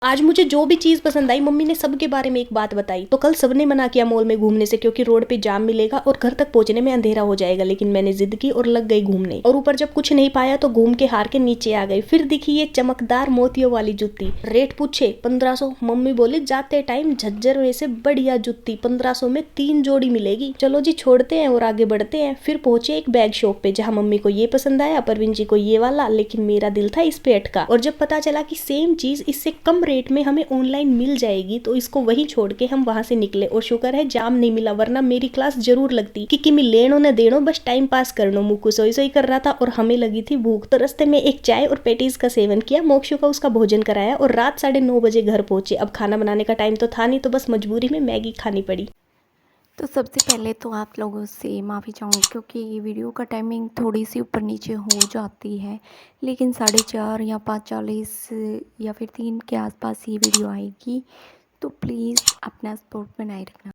आज मुझे जो भी चीज़ पसंद आई मम्मी ने सबके बारे में एक बात बताई। तो कल सबने मना किया मॉल में घूमने से क्योंकि रोड पे जाम मिलेगा और घर तक पहुंचने में अंधेरा हो जाएगा, लेकिन मैंने जिद की और लग गई घूमने। और ऊपर जब कुछ नहीं पाया तो घूम के हार के नीचे आ गई। फिर दिखी ये चमकदार मोतियों वाली जूती। रेट पूछे 1500। मम्मी बोली जाते टाइम झज्जर में से बढ़िया जूती 1500 में 3 जोड़ी मिलेगी। चलो जी छोड़ते हैं और आगे बढ़ते हैं। फिर पहुंचे एक बैग शॉप पे जहाँ मम्मी को ये पसंद आया, परवीन जी को ये वाला, लेकिन मेरा दिल था इस पे अटका। और जब पता चला कि सेम चीज इससे कम रेट में हमें ऑनलाइन मिल जाएगी तो इसको वहीं छोड़ के हम वहां से निकले। और शुक्र है जाम नहीं मिला, वरना मेरी क्लास जरूर लगती कि किमी लेनो न देनो, बस टाइम पास करनो। मुक्कू सोई सोई कर रहा था और हमें लगी थी भूख। तो रास्ते में एक चाय और पेटीज का सेवन किया, मोक्षु का उसका भोजन कराया और रात 9:30 बजे घर पहुंचे। अब खाना बनाने का टाइम तो था नहीं, तो बस मजबूरी में मैगी खानी पड़ी। तो सबसे पहले तो आप लोगों से माफ़ी चाहूँगी क्योंकि ये वीडियो का टाइमिंग थोड़ी सी ऊपर नीचे हो जाती है, लेकिन 4:30 या 5:40 या फिर 3 के आसपास ये वीडियो आएगी। तो प्लीज़ अपना सपोर्ट बनाए रखना।